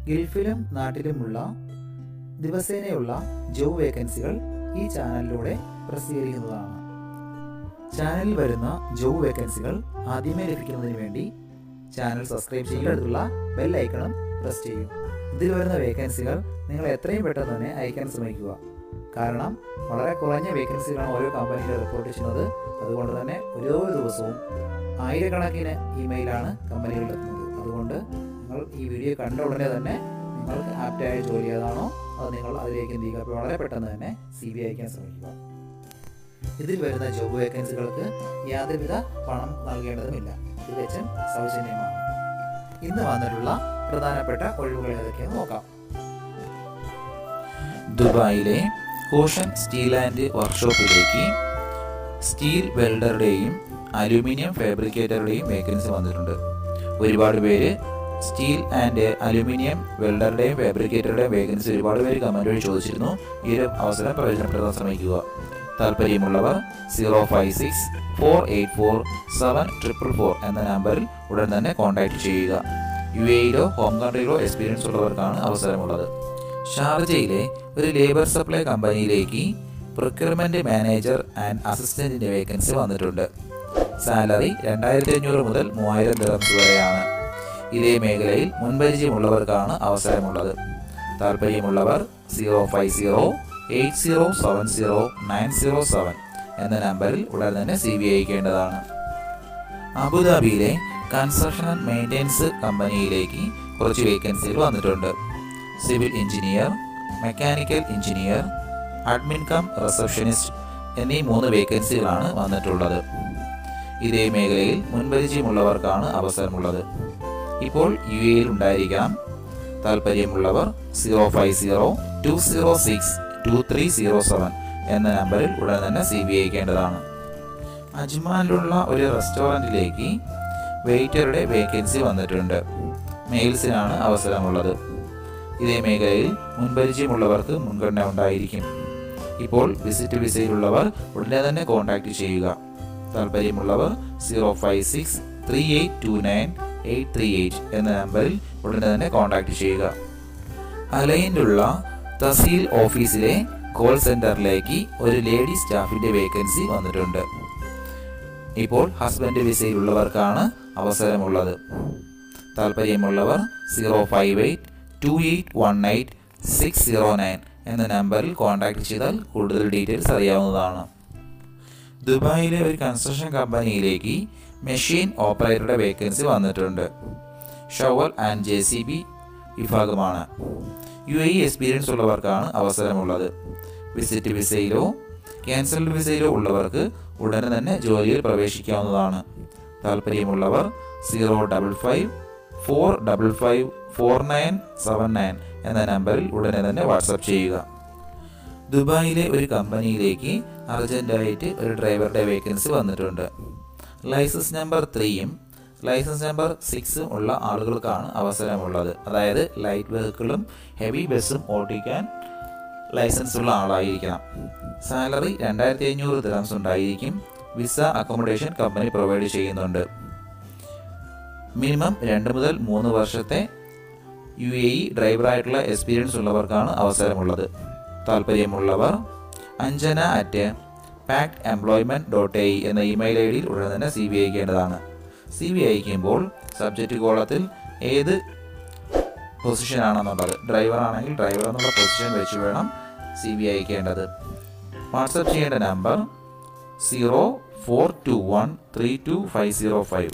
ഗൾഫിലും നാട്ടിലുമുള്ള ദിവസേനയുള്ള job വേക്കൻസികൾ ഈ ചാനലിലൂടെ പ്രസിദ്ധീകരിക്കുന്നതാണ്. ചാനലിൽ വരുന്ന ജോബ് വേക്കൻസികൾ ആദ്യമേ ലഭിക്കുന്നതിന് വേണ്ടി ചാനൽ സബ്സ്ക്രൈബ് ചെയ്യുക, ബെൽ ഐക്കണും പ്രസ് ചെയ്യും. ഇതിൽ വരുന്ന വേക്കൻസികൾ നിങ്ങൾ എത്രയും പെട്ടെന്ന് തന്നെ അയക്കാൻ ശ്രമിക്കുക. കാരണം വളരെ കുറഞ്ഞ വേക്കൻസികളാണ് ഓരോ കമ്പനിയിൽ റിപ്പോർട്ട് ചെയ്യുന്നത്. അതുകൊണ്ട് തന്നെ ഓരോ ദിവസവും ആയിരക്കണക്കിന് ഇമെയിലാണ് കമ്പനികളിൽ എത്തുന്നത്. അതുകൊണ്ട് നിങ്ങൾ ഈ വീഡിയോ കണ്ട ഉടനെ തന്നെ നിങ്ങൾക്ക് ആപ്റ്റായ ജോലി ഏതാണോ അത് നിങ്ങൾ അതിലേക്ക് എന്ത് ചെയ്യുക. അപ്പോൾ വളരെ പെട്ടെന്ന് തന്നെ CV അയക്കാൻ ശ്രമിക്കുക. ഇതിൽ വരുന്ന ജോബ് വേക്കൻസികൾക്ക് യാതൊരുവിധ പണം നൽകേണ്ടതുമില്ല. തികച്ചും സൗജന്യമാണ്. ഇന്ന് വന്നിട്ടുള്ള പ്രധാനപ്പെട്ട ഒഴിവുകൾ ഏതൊക്കെയെന്ന് നോക്കാം. ദുബായിലെ ഓഷൻ സ്റ്റീൽ ആൻഡ് വർക്ക്ഷോപ്പിലേക്ക് സ്റ്റീൽ വെൽഡറുടെയും അലൂമിനിയം ഫാബ്രിക്കേറ്ററുടെയും വേക്കൻസി വന്നിട്ടുണ്ട്. ഒരുപാട് പേര് സ്റ്റീൽ ആൻഡ് അലൂമിനിയം വെൽഡറുടെയും ഫാബ്രിക്കേറ്ററുടെയും വേക്കൻസി ഒരുപാട് പേര് കമന്റ് വഴി ചോദിച്ചിരുന്നു. ഈ ഒരു അവസരം പ്രയോജനപ്പെടുത്താൻ ശ്രമിക്കുക. താല്പര്യമുള്ളവർ 056-484-7444 എന്ന നമ്പറിൽ ഉടൻ തന്നെ കോൺടാക്ട് ചെയ്യുക. UAEയിലോ ഹോം കൺട്രിയിലോ എക്സ്പീരിയൻസ് ഉള്ളവർക്കാണ് അവസരമുള്ളത്. ഷാർജയിലെ ഒരു ലേബർ സപ്ലൈ കമ്പനിയിലേക്ക് പ്രൊക്യൂർമെന്റ് മാനേജർ ആൻഡ് അസിസ്റ്റന്റിന്റെ വേക്കൻസി വന്നിട്ടുണ്ട്. സാലറി 2500 മുതൽ 3000 ദിർഹംസ് വരെയാണ്. ഇതേ മേഖലയിൽ മുൻപരിചയമുള്ളവർക്കാണ് അവസരമുള്ളത്. താല്പര്യമുള്ളവർ 050-8070-907 എന്ന നമ്പറിൽ ഉടൻ തന്നെ CV അയക്കേണ്ടതാണ്. അബുദാബിയിലെ കൺസ്ട്രക്ഷൻ ആൻഡ് മെയിൻ്റെനൻസ് കമ്പനിയിലേക്ക് കുറച്ച് വേക്കൻസികൾ വന്നിട്ടുണ്ട്. Civil engineer, mechanical engineer, admin come receptionist എന്നീ 3 വേക്കൻസികളാണ് വന്നിട്ടുള്ളത്. ഇതേ മേഖലയിൽ മുൻപരിചയമുള്ളവർക്കാണ് അവസരമുള്ളത്. ഇപ്പോൾ UAEയിൽ ഉണ്ടായിരിക്കണം. താല്പര്യമുള്ളവർ 050-206-2307 എന്ന നമ്പറിൽ ഉടൻ തന്നെ CV അയക്കേണ്ടതാണ്. അജ്മാനിലുള്ള ഒരു റെസ്റ്റോറൻറ്റിലേക്ക് വെയിറ്ററുടെ വേക്കൻസി വന്നിട്ടുണ്ട്. മെയിൽസിനാണ് അവസരമുള്ളത്. ഇതേ മേഖലയിൽ മുൻപരിചയമുള്ളവർക്ക് മുൻഗണന ഉണ്ടായിരിക്കും. ഇപ്പോൾ വിസിറ്റ് വിസയിലുള്ളവർ ഉടനെ തന്നെ കോൺടാക്ട് ചെയ്യുക. താല്പര്യമുള്ളവർ 056-3829-838 എന്ന നമ്പറിൽ ഉടനെ തന്നെ കോൺടാക്ട് ചെയ്യുക. അലൈനിലുള്ള തഹസീൽ ഓഫീസിലെ കോൾ സെന്ററിലേക്ക് ഒരു ലേഡി സ്റ്റാഫിന്റെ വേക്കൻസി വന്നിട്ടുണ്ട്. ഇപ്പോൾ ഹസ്ബൻഡ് വിസയിലുള്ളവർക്കാണ് അവസരമുള്ളത്. താല്പര്യമുള്ളവർ 058-2818-609 എന്ന നമ്പറിൽ കോൺടാക്ട് ചെയ്താൽ കൂടുതൽ ഡീറ്റെയിൽസ് അറിയാവുന്നതാണ്. ദുബായിലെ ഒരു കൺസ്ട്രക്ഷൻ കമ്പനിയിലേക്ക് മെഷീൻ ഓപ്പറേറ്ററുടെ വേക്കൻസി വന്നിട്ടുണ്ട്. ഷവൽ ആൻഡ് JCB വിഭാഗമാണ്. UAE എക്സ്പീരിയൻസ് ഉള്ളവർക്കാണ് അവസരമുള്ളത്. വിസിറ്റ് വിസയിലോ ക്യാൻസൽഡ് വിസയിലോ ഉള്ളവർക്ക് ഉടനെ തന്നെ ജോലിയിൽ പ്രവേശിക്കാവുന്നതാണ്. താല്പര്യമുള്ളവർ 055-455-4979 എന്ന നമ്പറിൽ ഉടനെ തന്നെ വാട്സപ്പ് ചെയ്യുക. ദുബായിലെ ഒരു കമ്പനിയിലേക്ക് അർജന്റായിട്ട് ഒരു ഡ്രൈവറുടെ വേക്കൻസി വന്നിട്ടുണ്ട്. ലൈസൻസ് നമ്പർ 3 ലൈസൻസ് നമ്പർ 6 ഉള്ള ആളുകൾക്കാണ് അവസരമുള്ളത്. അതായത് ലൈറ്റ് വെഹിക്കിളും ഹെവി ബസ്സും ഓടിക്കാൻ ലൈസൻസ് ഉള്ള ആളായിരിക്കണം. സാലറി 2500 ദിർഹംസ് ഉണ്ടായിരിക്കും. വിസ അക്കോമഡേഷൻ കമ്പനി പ്രൊവൈഡ് ചെയ്യുന്നുണ്ട്. മിനിമം 2 മുതൽ 3 വർഷത്തെ UAE ഡ്രൈവറായിട്ടുള്ള എക്സ്പീരിയൻസ് ഉള്ളവർക്കാണ് അവസരമുള്ളത്. താല്പര്യമുള്ളവർ anjana@packedemployment.ae എന്ന ഇമെയിൽ IDയിൽ ഉടൻ തന്നെ CV അയക്കേണ്ടതാണ്. CV അയക്കുമ്പോൾ സബ്ജക്റ്റ് കോളത്തിൽ ഏത് പൊസിഷൻ ആണെന്നുള്ളത്, ഡ്രൈവർ ആണെങ്കിൽ ഡ്രൈവർ എന്നുള്ള പൊസിഷൻ വെച്ച് വേണം CV അയക്കേണ്ടത്. വാട്സപ്പ് ചെയ്യേണ്ട നമ്പർ 042132505